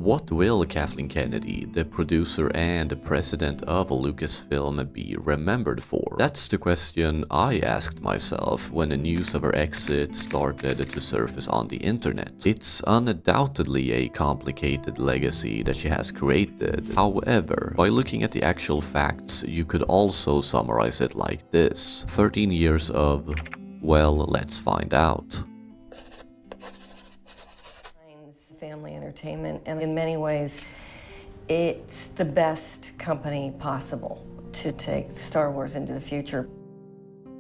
What will Kathleen Kennedy, the producer and the president of Lucasfilm, be remembered for? That's the question I asked myself when the news of her exit started to surface on the internet. It's undoubtedly a complicated legacy that she has created. However, by looking at the actual facts, you could also summarize it like this: 13 years of, well, let's find out. Family entertainment, and in many ways it's the best company possible to take Star Wars into the future.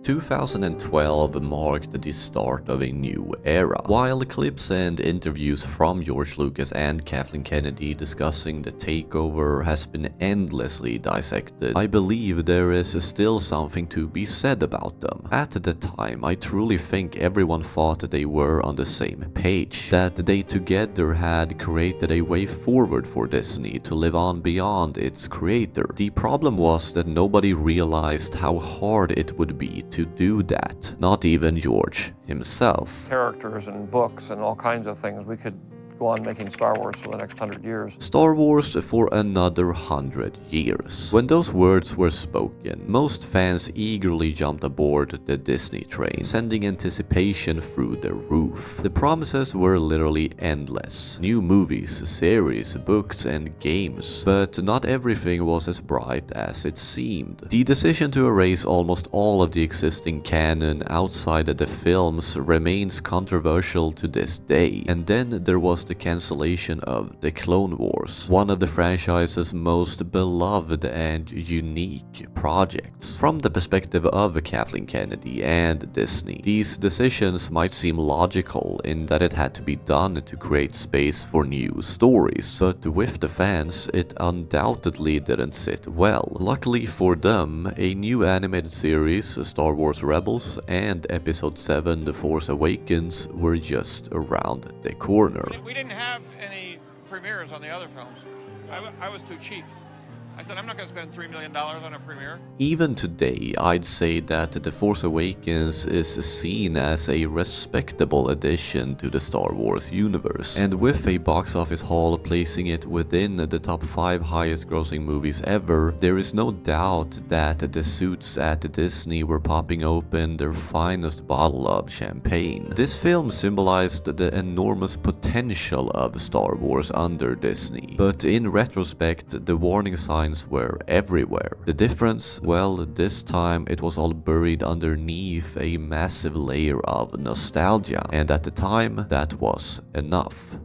2012 marked the start of a new era. While clips and interviews from George Lucas and Kathleen Kennedy discussing the takeover has been endlessly dissected, I believe there is still something to be said about them. At the time, I truly think everyone thought that they were on the same page, that they together had created a way forward for Disney to live on beyond its creator. The problem was that nobody realized how hard it would be to do that, not even George himself. Characters and books and all kinds of things. We could go on making Star Wars for the next 100 years. Star Wars for another 100 years. When those words were spoken, most fans eagerly jumped aboard the Disney train, sending anticipation through the roof. The promises were literally endless. New movies, series, books, and games. But not everything was as bright as it seemed. The decision to erase almost all of the existing canon outside of the films remains controversial to this day. And then there was the cancellation of the Clone Wars, one of the franchise's most beloved and unique projects. From the perspective of Kathleen Kennedy and Disney, these decisions might seem logical in that it had to be done to create space for new stories, but with the fans, it undoubtedly didn't sit well. Luckily for them, a new animated series, Star Wars Rebels, and Episode 7, The Force Awakens, were just around the corner. We didn't have any premieres on the other films. I was too cheap. I said, I'm not going to spend $3 million on a premiere. Even today, I'd say that The Force Awakens is seen as a respectable addition to the Star Wars universe, and with a box office haul placing it within the top 5 highest grossing movies ever, there is no doubt that the suits at Disney were popping open their finest bottle of champagne. This film symbolized the enormous potential of Star Wars under Disney, but in retrospect, the warning signs were everywhere. The difference? Well, this time it was all buried underneath a massive layer of nostalgia, and at the time, that was enough.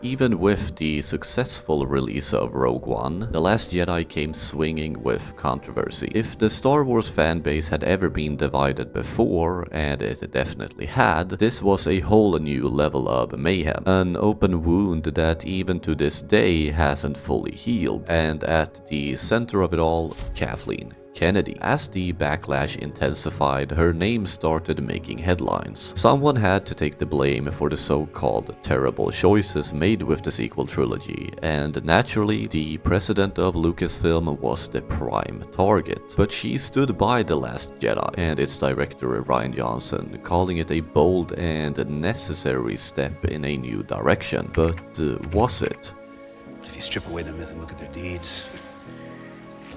Even with the successful release of Rogue One, The Last Jedi came swinging with controversy. If the Star Wars fanbase had ever been divided before, and it definitely had, this was a whole new level of mayhem. An open wound that even to this day hasn't fully healed. And at the center of it all, Kathleen Kennedy. As the backlash intensified, her name started making headlines. Someone had to take the blame for the so-called terrible choices made with the sequel trilogy, and naturally, the president of Lucasfilm was the prime target. But she stood by The Last Jedi and its director Rian Johnson, calling it a bold and necessary step in a new direction. But was it? If you strip away the myth and look at their deeds,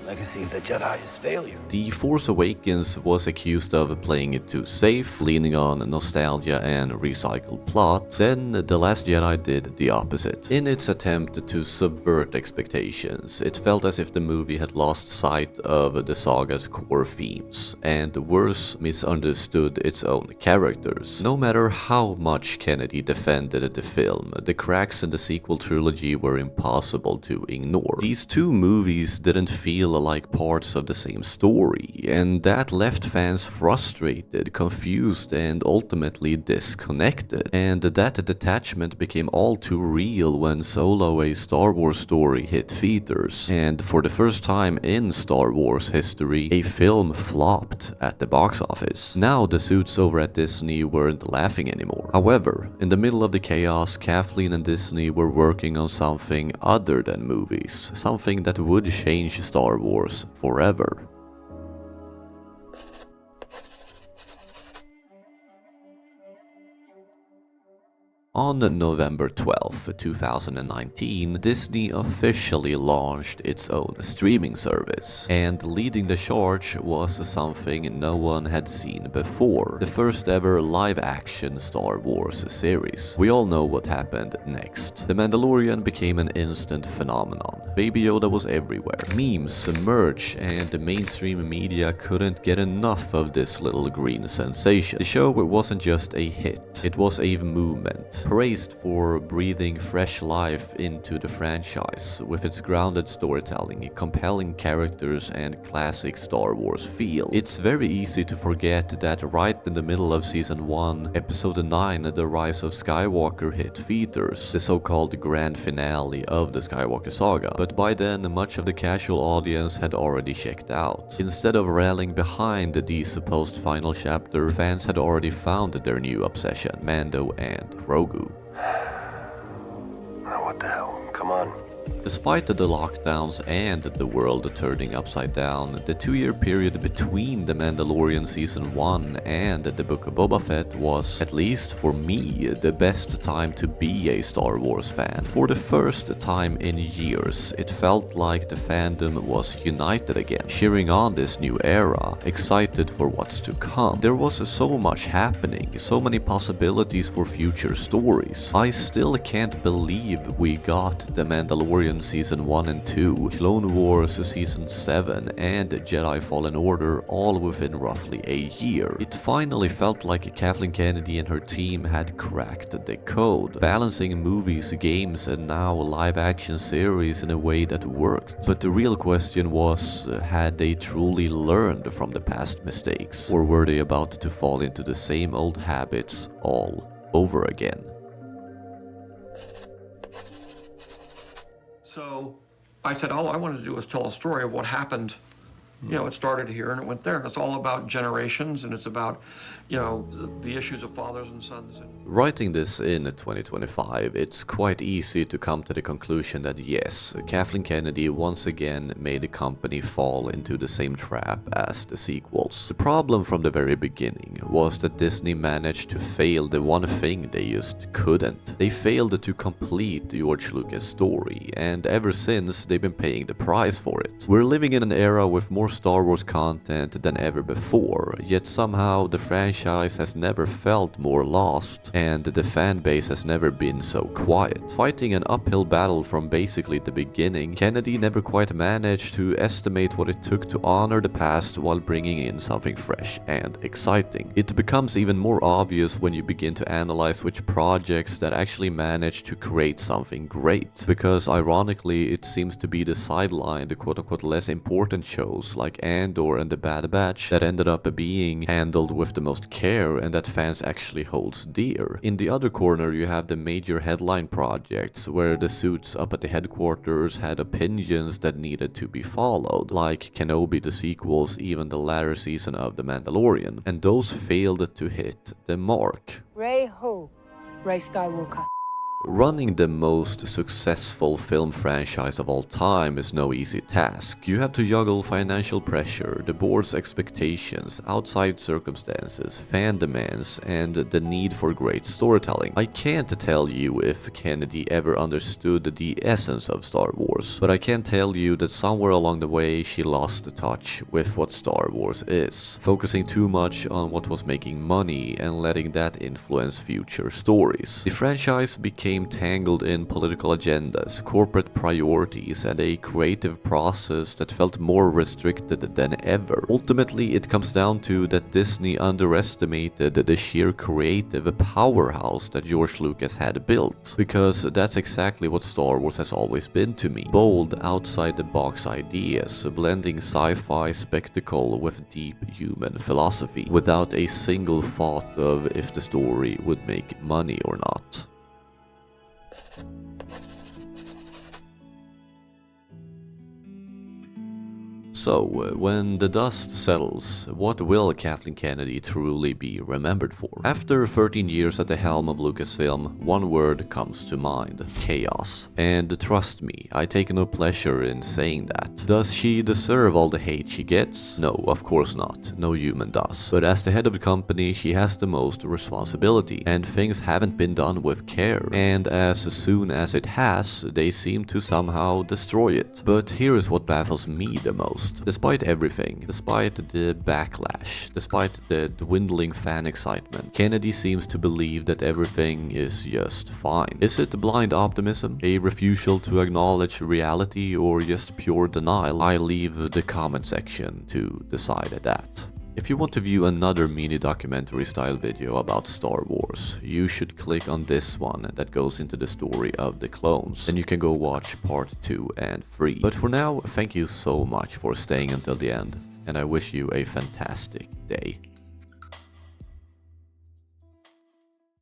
the legacy of the Jedi is failure. The Force Awakens was accused of playing it too safe, leaning on nostalgia and recycled plot. Then The Last Jedi did the opposite. In its attempt to subvert expectations, it felt as if the movie had lost sight of the saga's core themes, and worse, misunderstood its own characters. No matter how much Kennedy defended the film, the cracks in the sequel trilogy were impossible to ignore. These two movies didn't feel like parts of the same story, and that left fans frustrated, confused, and ultimately disconnected. And that detachment became all too real when Solo: A Star Wars Story hit theaters, and for the first time in Star Wars history, a film flopped at the box office. Now the suits over at Disney weren't laughing anymore. However, in the middle of the chaos, Kathleen and Disney were working on something other than movies, something that would change Star Wars forever. On November 12, 2019, Disney officially launched its own streaming service, and leading the charge was something no one had seen before: the first ever live-action Star Wars series. We all know what happened next. The Mandalorian became an instant phenomenon. Baby Yoda was everywhere. Memes, merch, and the mainstream media couldn't get enough of this little green sensation. The show wasn't just a hit, it was a movement, praised for breathing fresh life into the franchise with its grounded storytelling, compelling characters, and classic Star Wars feel. It's very easy to forget that right in the middle of Season 1, Episode 9, The Rise of Skywalker hit theaters, the so-called grand finale of the Skywalker saga, but by then much of the casual audience had already checked out. Instead of rallying behind the supposed final chapter, fans had already found their new obsession, Mando and Grogu. What the hell? Come on. Despite the lockdowns and the world turning upside down, the 2-year period between The Mandalorian Season 1 and the Book of Boba Fett was, at least for me, the best time to be a Star Wars fan. For the first time in years, it felt like the fandom was united again, cheering on this new era, excited for what's to come. There was so much happening, so many possibilities for future stories. I still can't believe we got The Mandalorian Season 1 and 2, Clone Wars Season 7, and Jedi Fallen Order all within roughly a year. It finally felt like Kathleen Kennedy and her team had cracked the code, balancing movies, games, and now live-action series in a way that worked. But the real question was, had they truly learned from the past mistakes, or were they about to fall into the same old habits all over again? So I said, all I wanted to do was tell a story of what happened. You know, it started here and it went there. And it's all about generations, and it's about, you know, the issues of fathers and sons. Writing this in 2025, it's quite easy to come to the conclusion that yes, Kathleen Kennedy once again made the company fall into the same trap as the sequels. The problem from the very beginning was that Disney managed to fail the one thing they just couldn't. They failed to complete George Lucas' story, and ever since they've been paying the price for it. We're living in an era with more Star Wars content than ever before, yet somehow the franchise has never felt more lost, and the fan base has never been so quiet. Fighting an uphill battle from basically the beginning, Kennedy never quite managed to estimate what it took to honor the past while bringing in something fresh and exciting. It becomes even more obvious when you begin to analyze which projects that actually managed to create something great, because ironically it seems to be the sidelined, quote-unquote less important shows like Andor and The Bad Batch that ended up being handled with the most care and that fans actually holds dear. In the other corner you have the major headline projects where the suits up at the headquarters had opinions that needed to be followed, like Kenobi, the sequels, even the latter season of The Mandalorian, and those failed to hit the mark. Ray who? Ray Skywalker. Running the most successful film franchise of all time is no easy task. You have to juggle financial pressure, the board's expectations, outside circumstances, fan demands, and the need for great storytelling. I can't tell you if Kennedy ever understood the essence of Star Wars, but I can tell you that somewhere along the way she lost touch with what Star Wars is, focusing too much on what was making money and letting that influence future stories. The franchise became tangled in political agendas, corporate priorities, and a creative process that felt more restricted than ever. Ultimately, it comes down to that Disney underestimated the sheer creative powerhouse that George Lucas had built, because that's exactly what Star Wars has always been to me. Bold, outside-the-box ideas, blending sci-fi spectacle with deep human philosophy, without a single thought of if the story would make money or not. So, when the dust settles, what will Kathleen Kennedy truly be remembered for? After 13 years at the helm of Lucasfilm, one word comes to mind: chaos. And trust me, I take no pleasure in saying that. Does she deserve all the hate she gets? No, of course not. No human does. But as the head of the company, she has the most responsibility, and things haven't been done with care. And as soon as it has, they seem to somehow destroy it. But here is what baffles me the most. Despite everything, despite the backlash, despite the dwindling fan excitement, Kennedy seems to believe that everything is just fine. Is it blind optimism, a refusal to acknowledge reality, or just pure denial? I leave the comment section to decide that. If you want to view another mini documentary style video about Star Wars, you should click on this one that goes into the story of the clones, and you can go watch part 2 and 3. But for now, thank you so much for staying until the end, and I wish you a fantastic day.